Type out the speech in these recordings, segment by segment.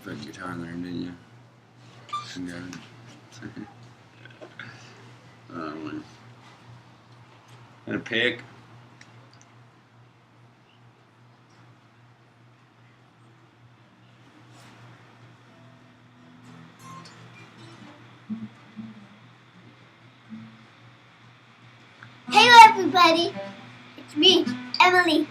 fucking guitar learning, didn't you? Good. And a pig. Hello everybody, it's me, Emily.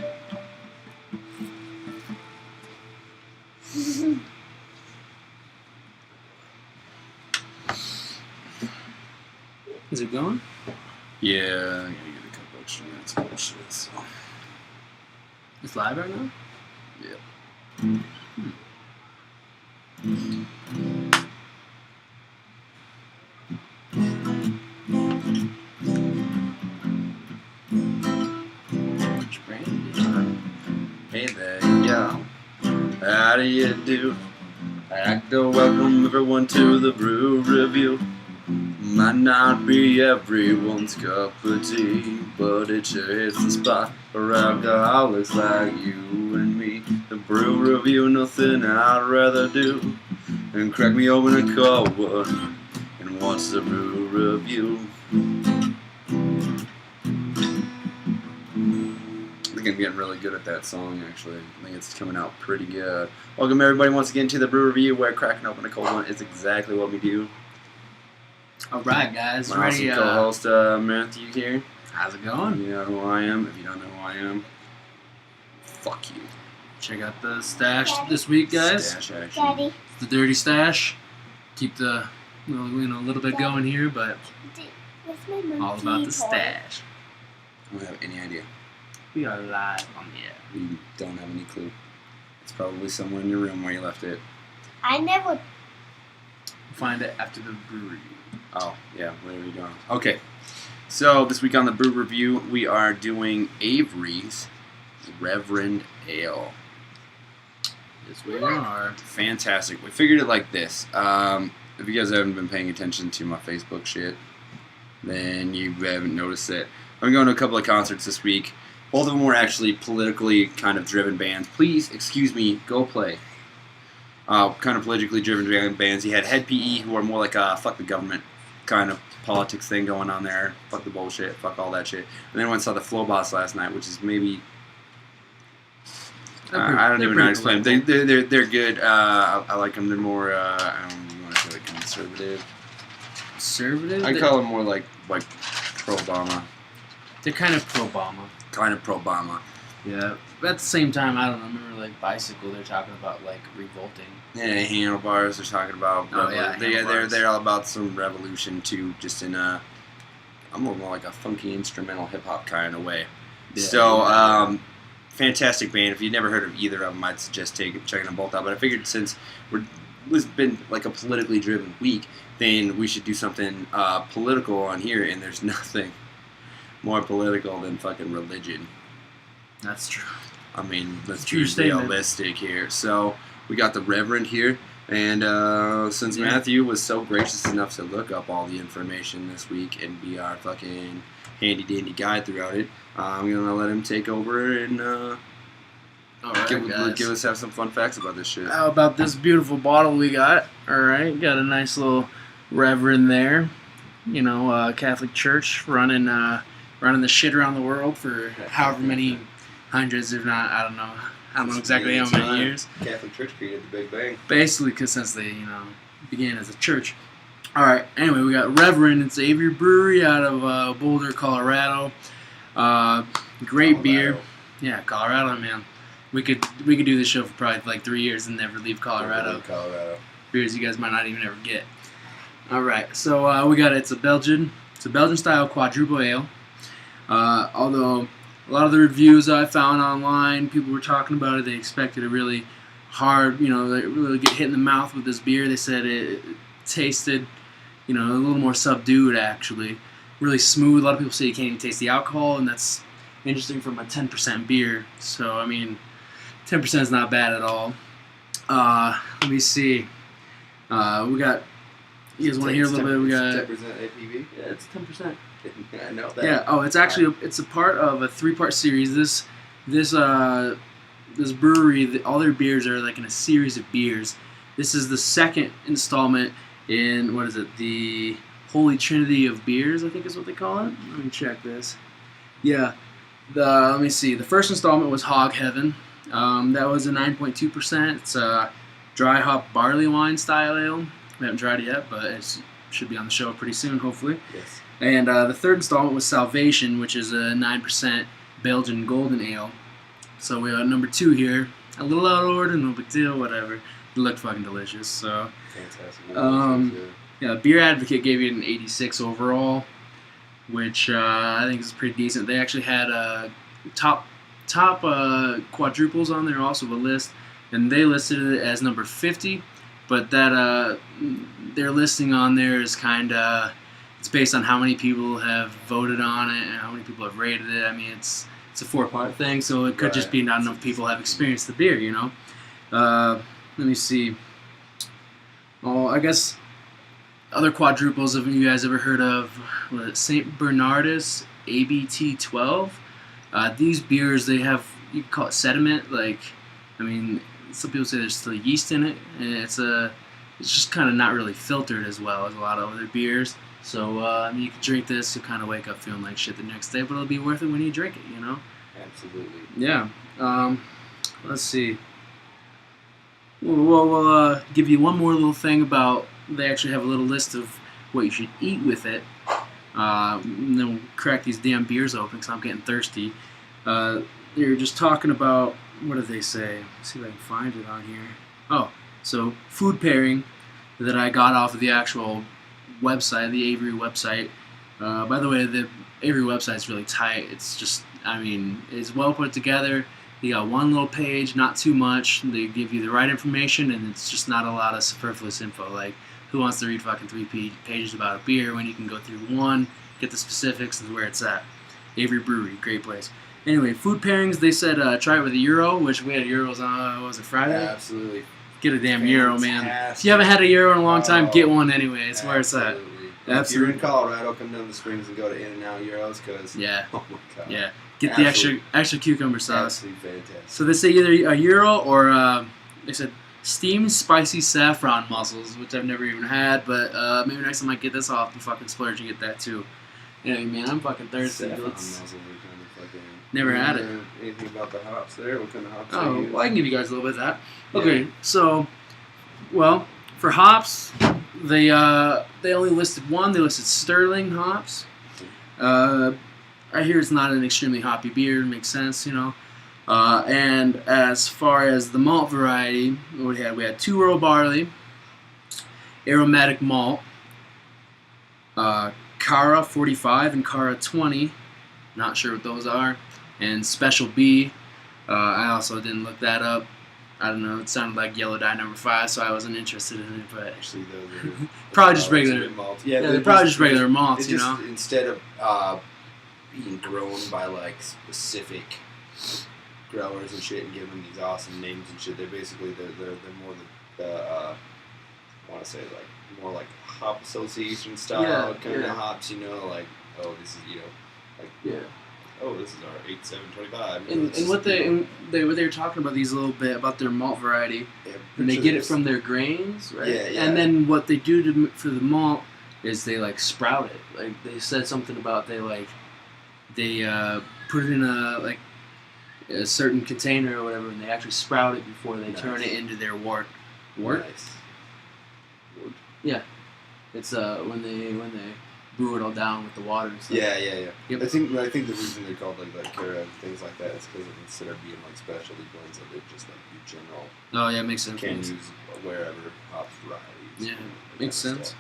Is it going? Yeah, I gotta get a couple extra minutes of bullshit, so. It's live right now? Yeah. Which brand is it? Hey there, yo. How do you do? I'd like to welcome everyone to the Brew Review. Might not be everyone's cup of tea, but it sure hits the spot for alcoholics like you and me. The Brew Review, nothing I'd rather do than crack me open a cold one and watch the Brew Review. I think I'm getting really good at that song, actually. I think it's coming out pretty good. Welcome, everybody, once again to the Brew Review, where cracking open a cold one is exactly what we do. Alright, guys. My Ready? awesome co-host, Matthew here. How's it going? You know who I am. If you don't know who I am, fuck you. Check out the stash this week, guys. Stash action. Daddy. The dirty stash. Keep the a little bit going here, but Where's my monkey all about the toy? stash. I don't have any idea. We are live on the air. You don't have any clue. It's probably somewhere in your room where you left it. I never. Find it after the brewery. Oh, yeah, where are we going? Okay, so this week on the Brew Review, we are doing Avery's Reverend Ale. Yes, we are. Fantastic. We figured it like this. If you guys haven't been paying attention to my Facebook shit, then you haven't noticed it. I'm going to a couple of concerts this week. Both of them were actually politically kind of driven bands. Please, excuse me, go play. Kind of politically driven bands. You had Head PE, who are more like a fuck the government kind of politics thing going on there. Fuck the bullshit, fuck all that shit. And then I went and saw the Flow Boss last night, which is maybe... I don't even know how to explain them. They're good. I like them. They're more, I don't know, you want to say like conservative. Conservative? I call them more like pro-Obama. They're kind of pro-Obama. Kind of pro-Obama. Yeah. But at the same time, I don't know. Remember, like, Bicycle, they're talking about, like, revolting. Yeah, handlebars. They're talking about. Oh, yeah, handlebars. They're all about some revolution too, just in a, I'm more like a funky instrumental hip hop kind of way. Yeah. So, fantastic band. If you've never heard of either of them, I'd suggest checking them both out. But I figured since it's been like a politically driven week, then we should do something political on here. And there's nothing more political than fucking religion. That's true. I mean, let's True be statement. realistic here. So we got the Reverend here, and since Yeah. Matthew was so gracious enough to look up all the information this week and be our fucking handy dandy guide throughout it, I'm gonna let him take over and Alright, guys. have some fun facts about this shit. How about this beautiful bottle we got? Alright, got a nice little Reverend there. You know, Catholic Church running the shit around the world for however many hundreds, if not, I don't know exactly how many years. Catholic Church created the Big Bang. Basically, because since they, began as a church. Alright, anyway, we got Reverend. It's Avery Brewery out of Boulder, Colorado. Great beer. Yeah, Colorado, man. We could do this show for probably like 3 years and never leave Colorado. Beers you guys might not even ever get. Alright, so we got it's a Belgian style quadruple ale. Although a lot of the reviews I found online, people were talking about it. They expected a really hard, they really get hit in the mouth with this beer. They said it tasted, a little more subdued actually, really smooth. A lot of people say you can't even taste the alcohol, and that's interesting from a 10% beer. So I mean, 10% is not bad at all. Let me see. We got. You guys want to hear a little bit? We got 10% ABV. Yeah, it's 10%. I know that. Yeah. Oh, it's actually it's a part of a 3-part series. This brewery, all their beers are like in a series of beers, This is the second installment in, what is it, the Holy Trinity of Beers, I think is what they call it. Let me check this. Yeah, let me see. The first installment was Hog Heaven. That was a 9.2%. It's a dry hop barley wine style ale. We haven't tried it yet, but it should be on the show pretty soon, hopefully. Yes. And the third installment was Salvation, which is a 9% Belgian golden ale. So we got number 2 here. A little out of order, no big deal, whatever. It looked fucking delicious. So, Fantastic. yeah, Beer Advocate gave it an 86 overall, which I think is pretty decent. They actually had top quadruples on there, also a list, and they listed it as number 50. But that their listing on there is kind of, it's based on how many people have voted on it and how many people have rated it. I mean, it's a 4-part thing, so it could just be not enough people have experienced the beer, you know. Let me see. Oh, I guess other quadruples. Have you guys ever heard of St. Bernardus ABT 12? These beers, they have, you can call it sediment. Like, I mean, some people say there's still yeast in it, and it's just kind of not really filtered as well as a lot of other beers. So, I mean, you can drink this, you'll kind of wake up feeling like shit the next day, but it'll be worth it when you drink it, you know? Absolutely. Yeah. Let's see. We'll give you one more little thing about, they actually have a little list of what you should eat with it. And then we'll crack these damn beers open because I'm getting thirsty. They're just talking about, what did they say? Let's see if I can find it on here. Oh, so food pairing that I got off of the actual website, the Avery website. By the way, the Avery website's really tight. It's just, I mean, it's well put together. You got one little page, not too much. They give you the right information, and it's just not a lot of superfluous info. Like, who wants to read fucking 3 pages about a beer when you can go through one, get the specifics, and where it's at. Avery Brewery, great place. Anyway, food pairings, they said try it with a Gyro, which we had Gyros on, what was it, Friday? Yeah, absolutely. Get a damn Gyro, man. If you haven't had a Gyro in a long time, get one anyway. It's where it's at. Absolutely. If you're in Colorado, come down to the Springs and go to In-N-Out Gyros, because, yeah. Oh my God. Yeah. Get the extra cucumber sauce. Absolutely fantastic. So they say either a Gyro or, they said steamed spicy saffron mussels, which I've never even had, but maybe next time I get this off the fucking splurge and get that too. Anyway, man, I'm fucking thirsty. Saffron mussels are kind of fucking... Never had it. Anything about the hops there? What kind of hops Oh, well, I can give you guys a little bit of that. Yeah. Okay, so, well, for hops, they only listed one. They listed Sterling hops. I hear it's not an extremely hoppy beer. It makes sense, you know. And as far as the malt variety, what we had 2-row barley, aromatic malt, Cara 45 and Cara 20. Not sure what those are. And Special B. I also didn't look that up. I don't know. It sounded like Yellow Dye number 5, so I wasn't interested in it. But Actually, those are probably just regular malts. Yeah, they're probably just regular malts, you know. Instead of being grown by like specific growers and shit and giving them these awesome names and shit, they're more the I want to say like more like hop association style kind of hops, you know, like, oh, this is, you know, like, yeah. Oh, this is our 8725. And what they were talking about these a little bit about their malt variety, and they get it from their grains, right? Yeah. And then what they do for the malt is they like sprout it. Like they said something about they put it in a certain container or whatever, and they actually sprout it before they turn it into their wort. Nice. Yeah, it's when they brew it all down with the water and stuff. Yeah. Yep. I think the reason they're called like Cara and things like that is because instead of being like specialty blends, that they're just like your general. Oh yeah, makes sense. Can use wherever hop varieties. Yeah, makes sense.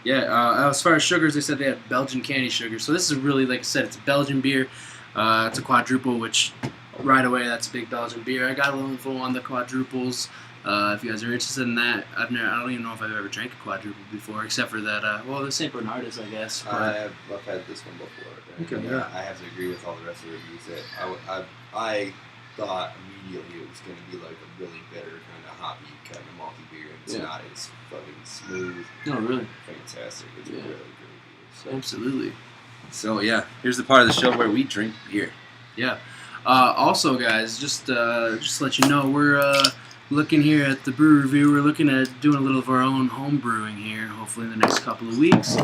Yeah, as far as sugars, they said they had Belgian candy sugar. So this is really, like I said, it's a Belgian beer. It's a quadruple, which right away that's a big Belgian beer. I got a little info on the quadruples. If you guys are interested in that, I don't even know if I've ever drank a quadruple before, except for that. The St. Bernardus, I guess. I've had this one before. Okay, I have to agree with all the rest of the reviews that I thought immediately it was going to be like a really bitter kind of hoppy kind of malty beer. It's not. It's fucking smooth. No, really. Fantastic. It's really good beer. So. Absolutely. So yeah, here's the part of the show where we drink beer. Yeah. Also, guys, just to let you know, we're looking here at the brew review, we're looking at doing a little of our own home brewing here, hopefully in the next couple of weeks.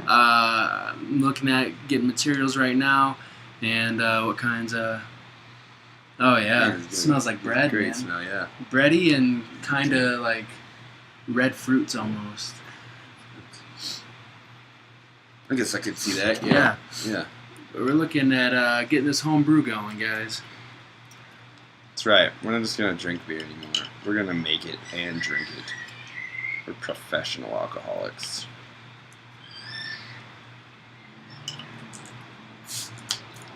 I'm looking at getting materials right now, and what kinds of... Oh, yeah. It smells like bread, Great man. smell, yeah. Bready and kind of like red fruits almost. I guess I could see that, Yeah. Yeah. But we're looking at getting this home brew going, guys. That's right. We're not just going to drink beer anymore. We're going to make it and drink it. We're professional alcoholics.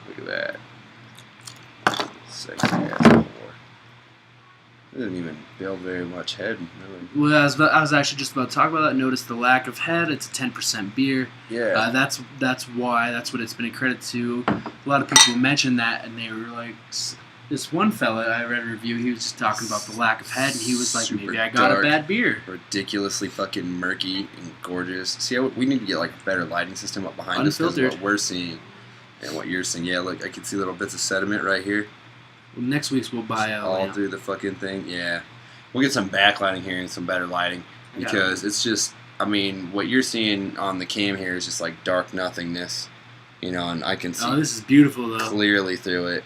Look at that. Sexy ass boy. It didn't even build very much head. Really. Well, I was actually just about to talk about that. Notice the lack of head. It's a 10% beer. Yeah. That's why. That's what it's been a credit to. A lot of people mentioned that, and they were like, this one fella I read a review. He was just talking about the lack of head, and he was like, Super maybe I got dark, a bad beer. Ridiculously fucking murky and gorgeous. See, we need to get like a better lighting system up behind us. Because what we're seeing and what you're seeing. Yeah, look, I can see little bits of sediment right here. Well, next week's we'll buy all through the fucking thing. Yeah, we'll get some backlighting here and some better lighting because it's just. I mean, what you're seeing on the cam here is just like dark nothingness, you know, and I can see. Oh, this is beautiful though. Clearly through it.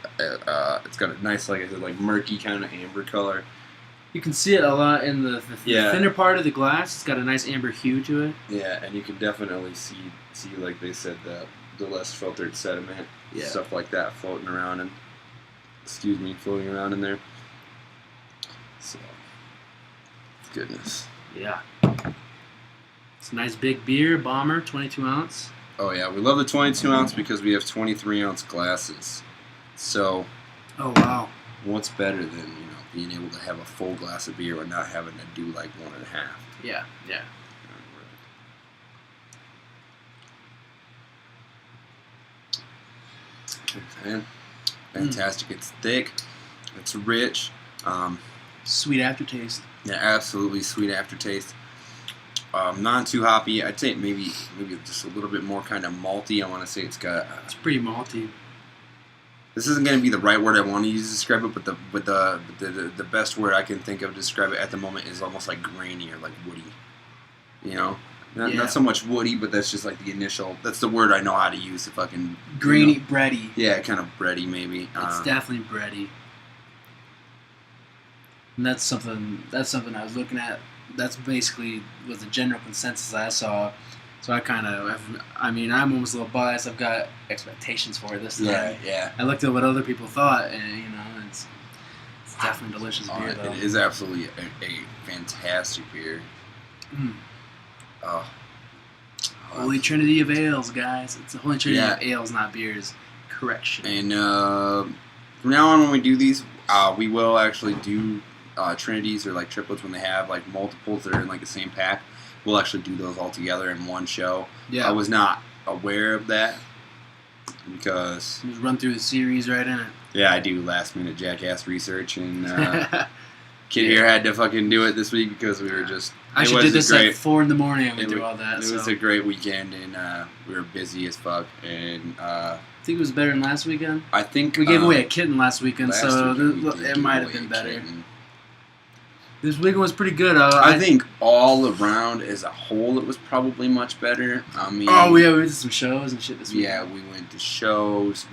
It's got a nice, like I said, like murky kind of amber color. You can see it a lot in the thinner part of the glass. It's got a nice amber hue to it. Yeah, and you can definitely see like they said, the less filtered sediment, stuff like that floating around and. Floating around in there. So, goodness. Yeah. It's a nice big beer, Bomber, 22 ounce. Oh yeah, we love the 22 ounce because we have 23 ounce glasses. So. Oh wow. What's better than being able to have a full glass of beer and not having to do like 1.5? Yeah. Yeah. Man. Fantastic. It's thick. It's rich. Sweet aftertaste. Yeah, absolutely sweet aftertaste. Not too hoppy. I'd say maybe just a little bit more kind of malty. I want to say it's got. It's pretty malty. This isn't going to be the right word I want to use to describe it, but the best word I can think of to describe it at the moment is almost like grainy or like woody. You know. Not so much woody, but that's just like the initial. That's the word I know how to use to fucking grainy, bready. Yeah, kind of bready maybe. It's definitely bready, and that's something I was looking at. That's basically was the general consensus I saw. So I'm almost a little biased. I've got expectations for it this time. Yeah. I looked at what other people thought, and it's definitely delicious beer. Though. It is absolutely a fantastic beer. Mm. Oh. Holy Trinity of ales, guys. It's a holy trinity of ales, not beers. Correction. And from now on, when we do these, we will actually do trinities or like triplets when they have like multiples that are in like the same pack. We'll actually do those all together in one show. Yeah. I was not aware of that because you just run through the series right in it. Yeah, I do last minute jackass research and. Kid here had to fucking do it this week because we were just. I actually did this at 4 in the morning and we do all that. It was a great weekend and we were busy as fuck. And I think it was better than last weekend. I think we gave away a kitten last weekend, so it might have been better. This weekend was pretty good. I think all around as a whole, it was probably much better. I mean, we went to some shows and shit this weekend. Yeah, we went to shows.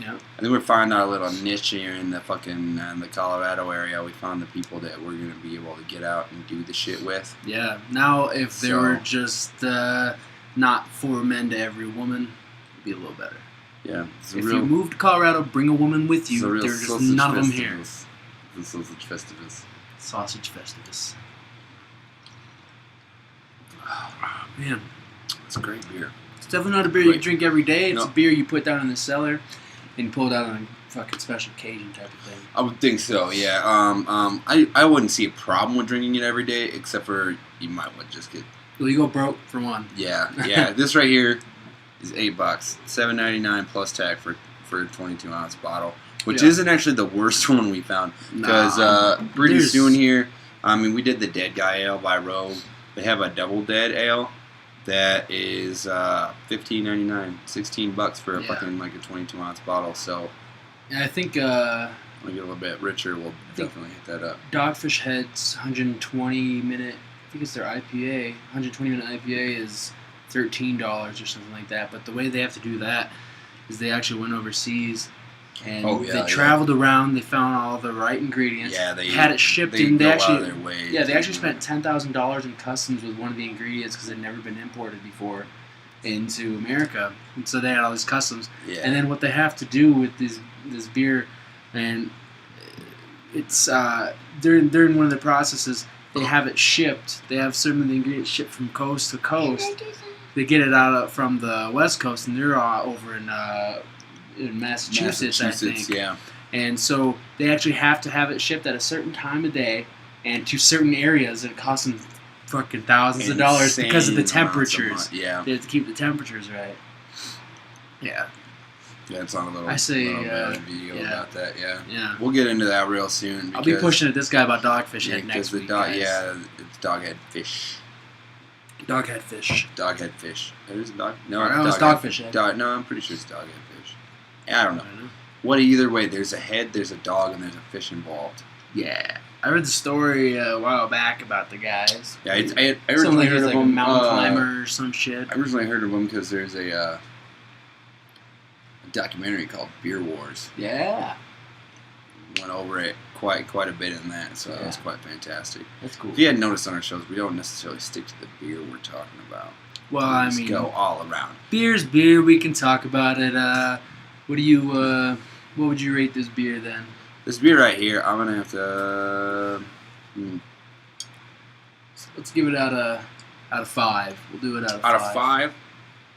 Yeah. I think we're finding our little niche here in the fucking the Colorado area. We found the people that we're going to be able to get out and do the shit with. Yeah. Now, if there were just not 4 men to every woman, it'd be a little better. Yeah. If you move to Colorado, bring a woman with you. There's just none of them here. The Sausage Festivus. Sausage Festivus. Oh, man. It's a great beer. It's definitely not a beer you drink every day. It's a beer you put down in the cellar. And pull it out on a fucking special occasion type of thing. I would think so, yeah. I wouldn't see a problem with drinking it every day, except for you might want to just get. Well, you go broke for one. Yeah. This right here is $8, $7.99 plus tag for a 22 ounce bottle, which isn't actually the worst one we found because pretty soon here. I mean, we did the Dead Guy Ale by Rogue. They have a Double Dead Ale. That is $15.99, $16 for a fucking like a 22 ounce bottle. So, yeah, I think Want to get a little bit richer? We'll definitely hit that up. Dogfish Head's 120-minute, I think it's their IPA. 120-minute IPA is $13 or something like that. But the way they have to do that is they actually went overseas and they traveled around. They found all the right ingredients. Yeah, they had it shipped they in. They go actually, out of their way. yeah, they actually spent $10,000 in customs with one of the ingredients because they'd never been imported before into America, and so they had all these customs. Yeah. And then what they have to do with this beer, and it's during one of the processes, they have it shipped. They have some of the ingredients shipped from coast to coast. They get it out from the West Coast, and they're over in Massachusetts, I think. Yeah. And so they actually have to have it shipped at a certain time of day and to certain areas, and it costs them fucking thousands of dollars because of the temperatures. Yeah. They have to keep the temperatures right. Yeah. Yeah, it's on a little, video about that. Yeah. Yeah. We'll get into that real soon. I'll be pushing at this guy about Dogfish Head next week. It's Doghead Fish. Doghead Fish. Doghead Fish. There's a dog. No, it's Dogfish Head. No, I'm pretty sure it's Doghead Fish. I don't know. What either way, there's a head, there's a dog, and there's a fish involved. Yeah. I read the story a while back about the guys. Yeah, I originally heard of like him. A mountain climber or some shit. I originally heard of him because there's a documentary called Beer Wars. Yeah. Went over it quite a bit in that, so that was quite fantastic. That's cool. If you hadn't noticed on our shows, we don't necessarily stick to the beer we're talking about. Well, we I just mean, go all around. Beer's beer. We can talk about it. What do you? What would you rate this beer then? This beer right here, I'm gonna have to. Let's give it out of 5. We'll do it out of 5. Out of 5?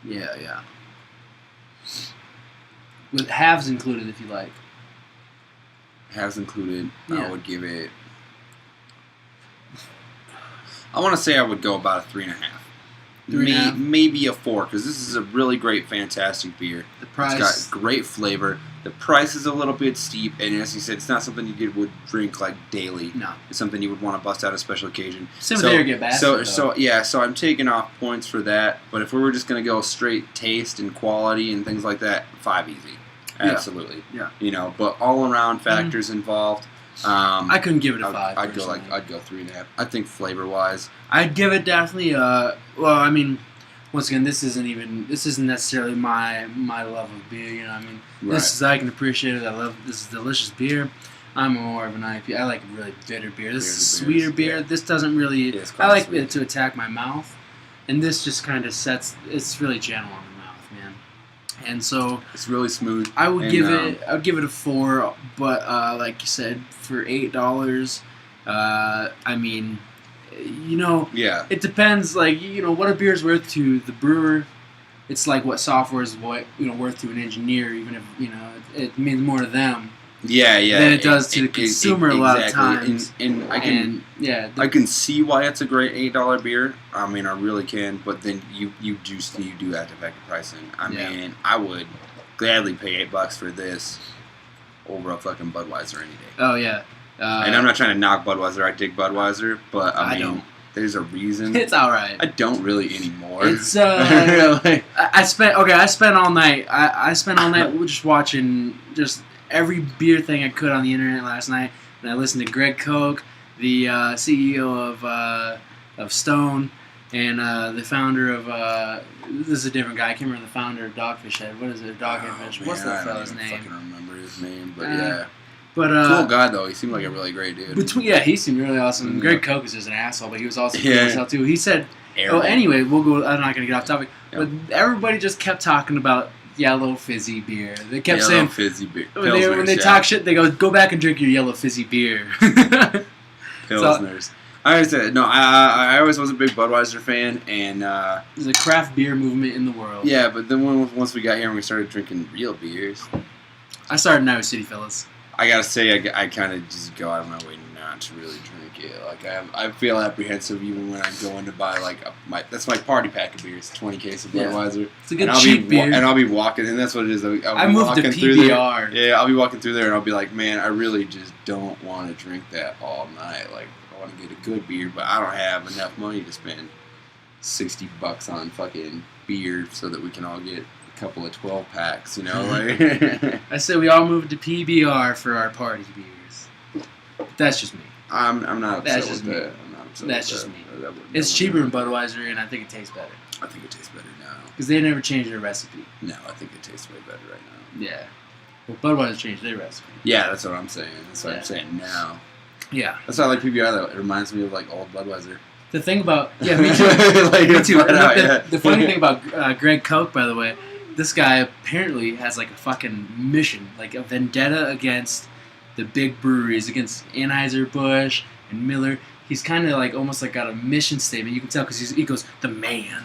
Yeah. With halves included, if you like. Halves included. Yeah. I would give it. I want to say I would go about a 3.5. Maybe a 4, because this is a really great, fantastic beer. The price. It's got great flavor. The price is a little bit steep, and as you said, it's not something you would drink like daily. No. It's something you would want to bust out a special occasion. Same with Air Bastard, so I'm taking off points for that. But if we were just going to go straight taste and quality and things like that, 5 easy. Absolutely. Yeah. But all around factors involved. I couldn't give it a 5. I'd go 3.5. I think flavor wise, I'd give it definitely. Well, I mean, once again, this isn't necessarily my love of beer. You know, I mean, this is, I can appreciate it. This is delicious beer. I'm more of an IPA. I like really bitter beer. This is sweeter beer. This doesn't really. I like it to attack my mouth, and this just kind of sets. It's really gentle on the mouth, man. And so it's really smooth. I would give it a 4, but like you said, for $8, I mean, it depends. Like, what a beer's worth to the brewer, it's like what software is worth to an engineer, even if it means more to them. Yeah. Than it does to the consumer a lot of times. And I can see why it's a great $8 beer. I mean, I really can. But then you do have to factor pricing. I mean, I would gladly pay $8 for this over a fucking Budweiser any day. Oh yeah. And I'm not trying to knock Budweiser. I dig Budweiser, but I mean, there's a reason. It's all right. I don't really anymore. It's I spent all night. I spent all night just watching every beer thing I could on the internet last night, and I listened to Greg Koch, the CEO of Stone, and the founder of this is a different guy. I can't remember the founder of Dogfish Head. What is it? Doghead Fish. What's that fella's name? I don't remember his name, but yeah. But cool guy though. He seemed like a really great dude. He seemed really awesome. Greg Koch is just an asshole, but he was also cool himself too. He said, anyway, we'll go. I'm not gonna get off topic, but everybody just kept talking about yellow fizzy beer. They kept saying fizzy beer. When they talk shit, they go back and drink your yellow fizzy beer. Pilsners. I said no. I always was a big Budweiser fan, and there's a craft beer movement in the world. Yeah, but then once we got here and we started drinking real beers, I started in Iowa City, fellas. I gotta say, I kind of just go out of my way not to really drink it. Like I feel apprehensive even when I go in to buy that's my party pack of beers, 20 case of Budweiser. It's a good cheap beer. And I'll be walking, and that's what it is. I moved to PBR. Yeah, I'll be walking through there, and I'll be like, man, I really just don't want to drink that all night. Like, I want to get a good beer, but I don't have enough money to spend $60 on fucking beer so that we can all get a couple of 12 packs. You know, like. I said we all moved to PBR for our party beers. That's just me. I'm not upset That's just with me. that. I'm not upset That's with just that. me. It's cheaper than Budweiser, and I think it tastes better. I think it tastes better now. Because they never changed their recipe. No, I think it tastes way better right now. Yeah. Well, Budweiser changed their recipe. Yeah, that's what I'm saying. That's what Yeah. I'm saying now. Yeah. That's why I like PBR though. It reminds me of like old Budweiser. The thing about... Yeah, me too. Like, Me it's too. right out, yeah. The funny thing about Greg Koch, by the way, this guy apparently has like a fucking mission, like a vendetta against the big breweries, against Anheuser-Busch and Miller. He's kind of like almost like got a mission statement. You can tell because he goes, the man,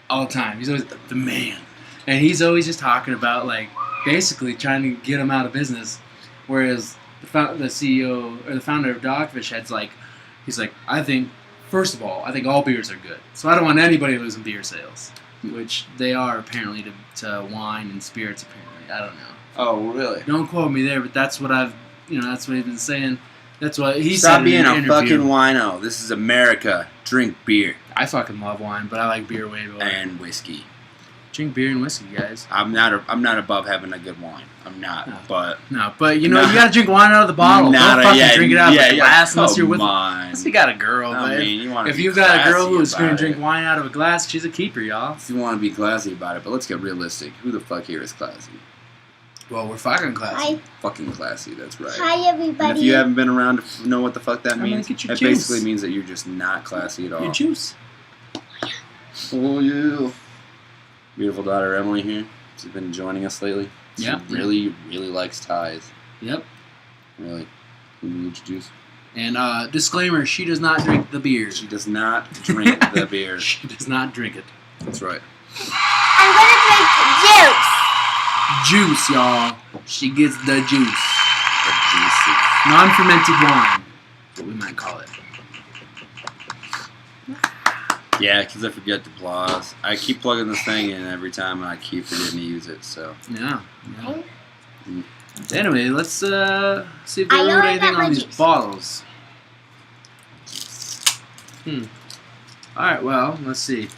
all the time. He's always, the man. And he's always just talking about like basically trying to get them out of business. Whereas the CEO or the founder of Dogfish Head's like, he's like, first of all, I think all beers are good. So I don't want anybody losing beer sales. Which they are apparently to wine and spirits apparently. I don't know. Oh, really? Don't quote me there, but that's what that's what he's been saying. That's what he Stop said being in a an interview. fucking wino. This is America. Drink beer I fucking love wine, but I like beer way more. and whiskey. Drink beer and whiskey, guys. I'm not above having a good wine. I'm not. No. But No, but you gotta drink wine out of the bottle. Don't drink it out of the glass unless you're with. Unless you got a girl. I But mean, you want if to you've got a girl who's going gonna drink wine out of a glass, she's a keeper, y'all. If you want to be classy about it, but let's get realistic. Who the fuck here is classy? Well, we're fucking classy. Hi, Fucking classy. That's right. hi And everybody. if you haven't been around to know what the fuck that I'm gonna means, get your that juice. basically means that you're just not classy at all. Your juice. Oh, yeah. Beautiful daughter Emily here. She's been joining us lately. She Yeah. really, really likes ties. Yep. Really. Can you need your juice? And disclaimer: she does not drink the beer. She does not drink the beer. She does not drink it. That's right. I'm gonna drink juice. Juice, y'all. She gets the juice. The juicy. Non-fermented wine, what we might call it. Yeah, because I forget to pause. I keep plugging this thing in every time, and I keep forgetting to use it. So Yeah. Okay. Anyway, let's see if we I learned already anything got my on these juice. bottles. Alright, well, let's see.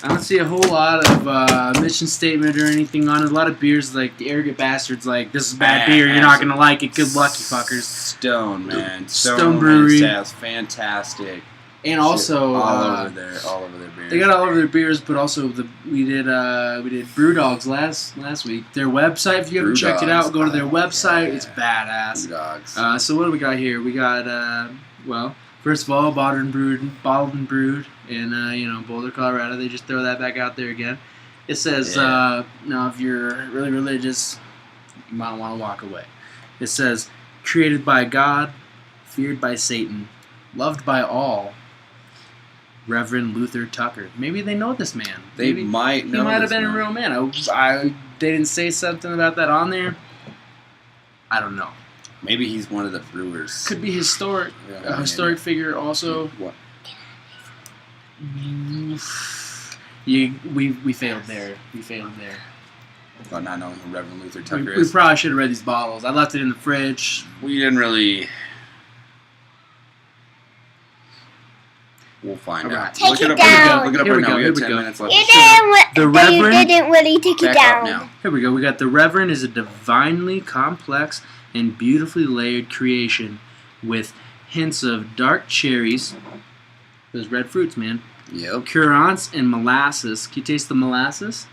I don't see a whole lot of mission statement or anything on it. A lot of beers, like the arrogant bastards, like, this is bad beer, you're not going to like it, good luck, you fuckers. Stone, man. Stone Brewery. Sounds fantastic. And also, all over their beers. they got all over their beers, but also we did Brewdogs last week. Their website, if you haven't checked it out, go to their website. Yeah. It's badass. Brewdogs. So what do we got here? We got well, first of all, bottled and brewed in Boulder, Colorado. They just throw that back out there again. It says now if you're really religious, you might want to walk away. It says created by God, feared by Satan, loved by all. Reverend Luther Tucker. Maybe they know this man. They Maybe might know he might have this been a man. real man. They didn't say something about that on there. I don't know. Maybe he's one of the brewers. Could be historic. Yeah, A historic figure also. What? We failed there. We failed there. About not knowing who Reverend Luther Tucker We is. probably should have read these bottles. I left it in the fridge. We didn't really. We'll find All out. right. Take Look it it up. down. Look it up Here right we now. go, We here got we 10 go. minutes left. You didn't. The but you Reverend- didn't really take it Back up down. now. Here we go. We got the Reverend is a divinely complex and beautifully layered creation with hints of dark cherries. Those red fruits, man. Yep. Currants and molasses. Can you taste the molasses?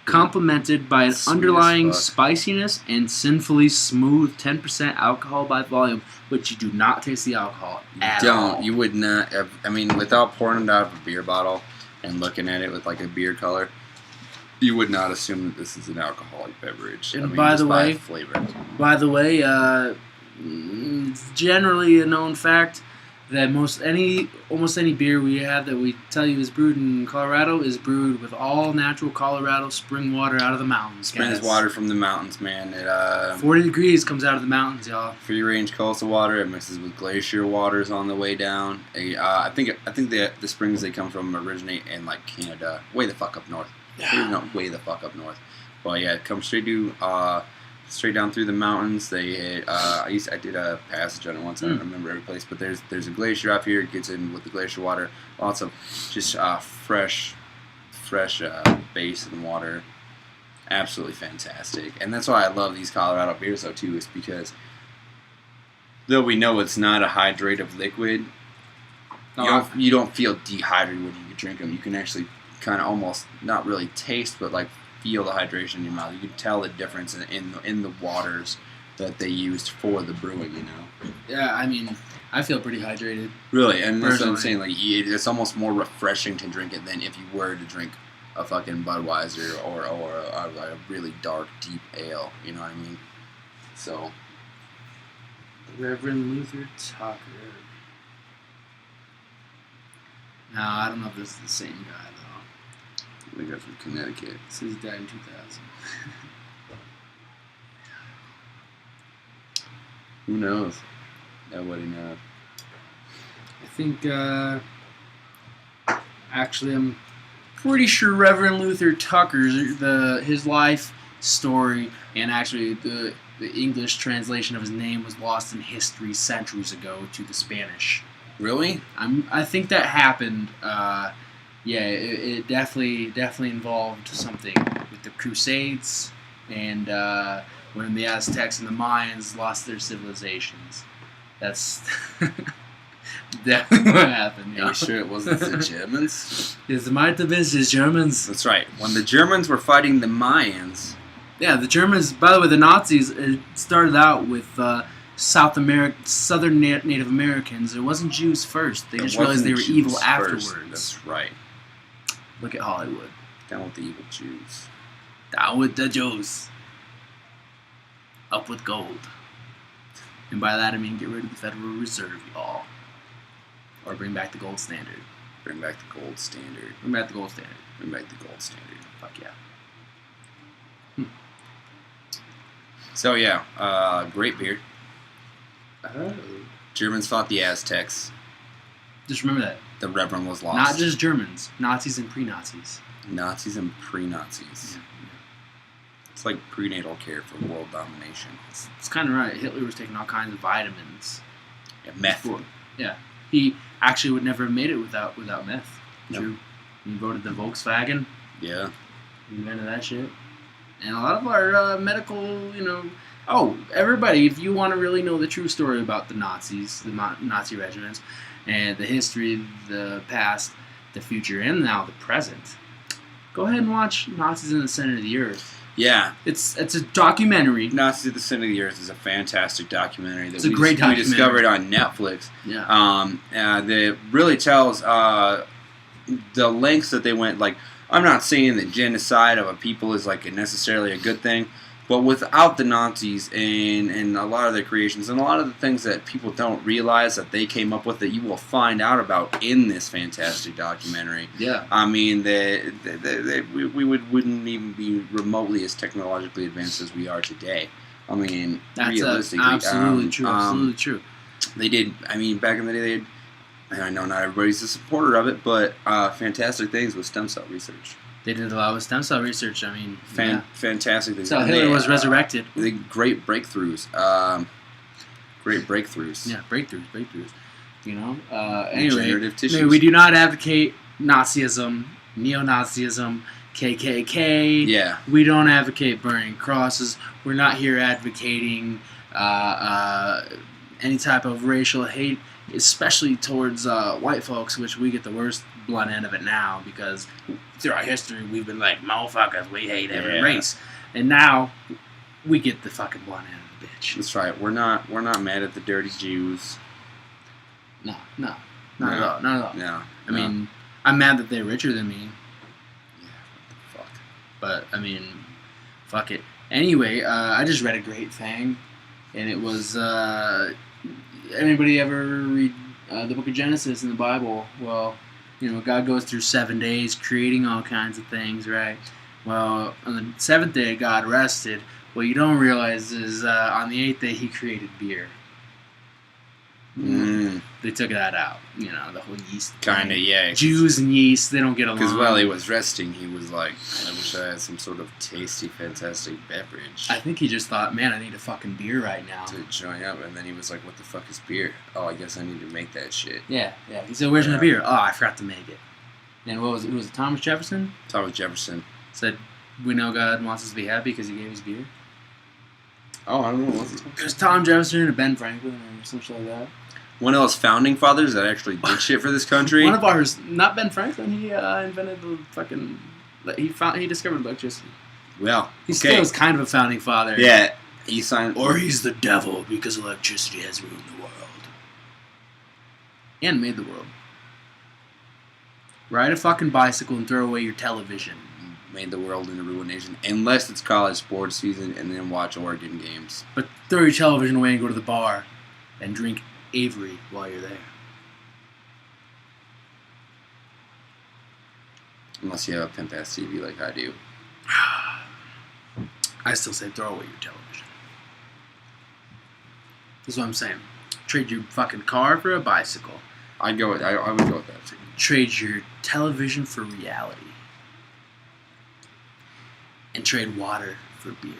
Complemented by an Sweet as underlying fuck. spiciness and sinfully smooth 10% alcohol by volume, which you do not taste the alcohol at all. Don't. You would not. I mean, without pouring it out of a beer bottle and looking at it with like a beer color, you would not assume that this is an alcoholic beverage. And I mean, by just the way- flavor. By the way, it's generally a known fact that almost any beer we have that we tell you is brewed in Colorado is brewed with all natural Colorado spring water out of the mountains. Springs guys. water from the mountains, man. It 40 degrees comes out of the mountains, y'all. free range coastal water. It mixes with glacier waters on the way down. I think the springs they come from originate in like Canada, way the fuck up north. Way the fuck up north. But yeah, it comes straight down through the mountains. They I did a passage on it once. I don't remember every place, but there's a glacier up here. It gets in with the glacier water. Lots of just fresh fresh basin water. Absolutely fantastic. And that's why I love these Colorado beers, though, too, is because though we know it's not a hydrative liquid, you don't feel dehydrated when you drink them. You can actually kind of almost not really taste, but like feel the hydration in your mouth. You can tell the difference in the waters that they used for the brewing. You know. Yeah, I mean, I feel pretty hydrated. Really, and that's what I'm Personally. saying. Like, it's almost more refreshing to drink it than if you were to drink a fucking Budweiser or a really dark, deep ale. You know what I mean? So. Reverend Luther Tucker. No, I don't know if this is the same guy, though. I think that's from Connecticut. It says he died in 2000. Who knows? Nobody knows. I think, actually, I'm pretty sure Reverend Luther Tucker's, his life story, and actually the English translation of his name was lost in history centuries ago to the Spanish. Really? I think that happened. Yeah, it definitely involved something with the Crusades and when the Aztecs and the Mayans lost their civilizations. That's definitely what happened. Are you sure it wasn't the Germans? It might have been the Germans. That's right. When the Germans were fighting the Mayans. Yeah, the Germans. By the way, the Nazis. It started out with Southern Native Americans. It wasn't Jews first. They just realized they were evil afterwards. That's right. Look at Hollywood. Down with the evil Jews. Down with the Jews. Up with gold. And by that I mean get rid of the Federal Reserve, y'all. Or bring back the gold standard. Bring back the gold standard. Bring back the gold standard. Bring back the gold standard. Fuck yeah. So yeah, great beer. Oh. Germans fought the Aztecs. Just remember that. The Reverend was lost. Not just Germans. Nazis and pre-Nazis. Nazis and pre-Nazis. Yeah. It's like prenatal care for world domination. It's kind of right. Hitler was taking all kinds of vitamins. Yeah, meth. Yeah. He actually would never have made it without meth. Nope. True. He voted the Volkswagen. Yeah. He invented that shit. And a lot of our medical, Oh, everybody, if you want to really know the true story about the Nazis, the Nazi regiments, and the history, the past, the future, and now the present, go ahead and watch Nazis in the Center of the Earth. Yeah. It's a documentary. Nazis at the Center of the Earth is a fantastic documentary that we documentary. discovered on Netflix. Yeah. That really tells the lengths that they went. Like, I'm not saying that genocide of a people is like necessarily a good thing, but without the Nazis and a lot of their creations and a lot of the things that people don't realize that they came up with that you will find out about in this fantastic documentary. Yeah. I mean, we wouldn't even be remotely as technologically advanced as we are today. I mean, That's realistically. absolutely true. Absolutely true. They did, I mean, back in the day, they had, and I know not everybody's a supporter of it, but fantastic things with stem cell research. They did a lot with stem cell research. I mean, Fantastic things. So Hitler was resurrected. Great breakthroughs. Great breakthroughs. Yeah, breakthroughs. Regenerative tissues. We do not advocate Nazism, neo-Nazism, KKK. Yeah. We don't advocate burning crosses. We're not here advocating any type of racial hate, especially towards white folks, which we get the worst blunt end of it now because throughout history we've been like, motherfuckers, we hate every race. And now we get the fucking blunt end of the bitch. That's right. We're not mad at the dirty Jews. No, not at all. Not at all. No. I mean, I'm mad that they're richer than me. Yeah, what the fuck? But, I mean, fuck it. Anyway, I just read a great thing, and it was, anybody ever read the book of Genesis in the Bible? Well, God goes through 7 days creating all kinds of things, right? Well, on the seventh day, God rested. What you don't realize is on the eighth day, he created beer. They took that out, the whole yeast thing. Kinda, yeah. Jews and yeast, they don't get along. Because while he was resting, he was like, I wish I had some sort of tasty, fantastic beverage. I think he just thought, man, I need a fucking beer right now. To join up, and then he was like, what the fuck is beer? Oh, I guess I need to make that shit. Yeah. He said, where's my beer? Oh, I forgot to make it. And what was it? Was it Thomas Jefferson? Thomas Jefferson. Said, we know God wants us to be happy because he gave us beer. Oh, I don't know. What's it? It was Tom Jefferson or Ben Franklin or something like that. One of those founding fathers that actually did shit for this country. One of ours, not Ben Franklin. He invented the fucking. He discovered electricity. Well, He still was kind of a founding father. Yeah, he signed. Or he's the devil because electricity has ruined the world. And made the world. Ride a fucking bicycle and throw away your television. Made the world into ruination. Unless it's college sports season and then watch Oregon games. But throw your television away and go to the bar and drink Avery while you're there. Unless you have a pimp ass TV like I do. I still say throw away your television. That's what I'm saying. Trade your fucking car for a bicycle. I would go with that too. Trade your television for reality. And trade water for beer.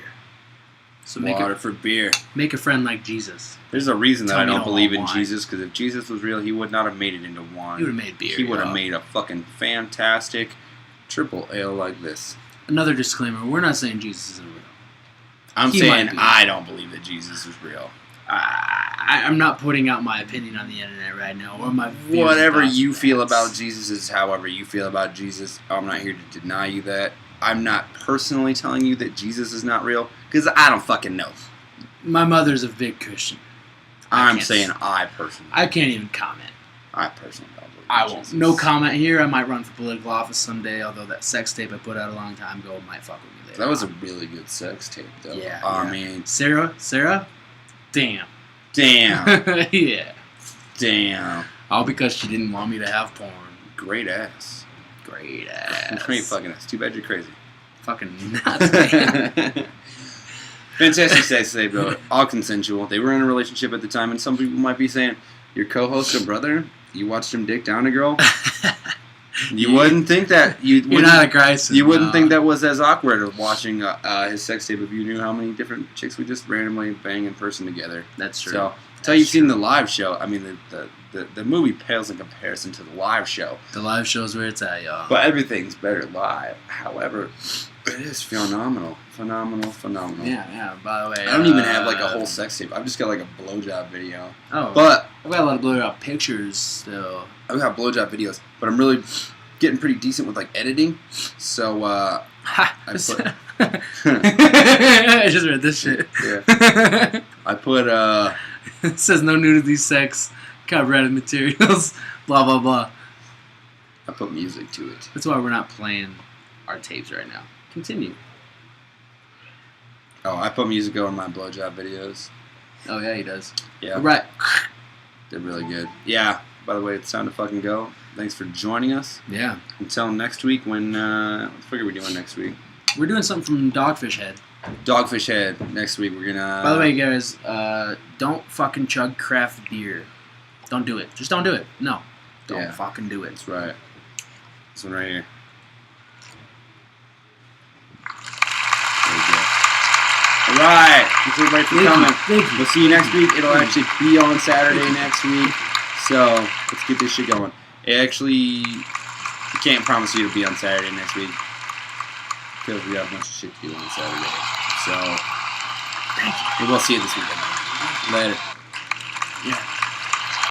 So Water for beer. make a friend like Jesus. There's a reason that Tell I me don't no believe in wine. Jesus, because if Jesus was real, he would not have made it into wine. He would have made beer. He would have yo. made a fucking fantastic triple ale like this. Another disclaimer: we're not saying Jesus isn't real. I'm He saying might be. I don't believe that Jesus is real. I'm not putting out my opinion on the internet right now, or my views Whatever about you feel that. about Jesus is however you feel about Jesus. I'm not here to deny you that. I'm not personally telling you that Jesus is not real, because I don't fucking know. My mother's a big Christian. I'm can't saying s- I personally. I can't even comment. I personally don't believe I in won't. Jesus. No comment here. I might run for political office someday, although that sex tape I put out a long time ago might fuck with me later. That was a on. really good sex tape, though. Yeah, I yeah. mean, Sarah? Damn. damn. Yeah. Damn. All because she didn't want me to have porn. Great ass. Great ass. Great fucking ass. Too bad you're crazy. Fucking nuts, man. Fantastic sex tape, though. All consensual. They were in a relationship at the time, and some people might be saying, your co-host or brother, you watched him dick down a girl? You wouldn't think that. You're not a Christ. You wouldn't think that was as awkward of watching his sex tape if you knew how many different chicks we just randomly bang in person together. That's true. So, until you've seen the live show, I mean, the movie pales in comparison to the live show. The live show's where it's at, y'all. But everything's better live. However, it is phenomenal. Phenomenal. Yeah, by the way. I don't even have like a whole sex tape. I've just got like a blowjob video. Oh. But I've got a lot of blurred out pictures still. I've got blowjob videos. But I'm really getting pretty decent with like editing. So I put I just read this shit. yeah. I put It says no nudity, sex, copyrighted materials, blah blah blah. I put music to it. That's why we're not playing our tapes right now. Continue. Oh, I put music over my blowjob videos. Oh yeah, he does. Yeah. Right. They're really good. Yeah. By the way, it's time to fucking go. Thanks for joining us. Yeah. Until next week when what the fuck are we doing next week? We're doing something from Dogfish Head. Dogfish Head next week. We're gonna. By the way, guys, don't fucking chug craft beer. Don't do it. Just don't do it. No. Don't Yeah. fucking do it. That's right. This one right here. There you go. Alright. Thanks everybody for coming. Thank you. We'll see you next week. It'll actually be on Saturday next week. So let's get this shit going. It actually, I can't promise you it'll be on Saturday next week because we have a bunch of shit to do on Saturday. So we'll see you this weekend. Later. Yeah.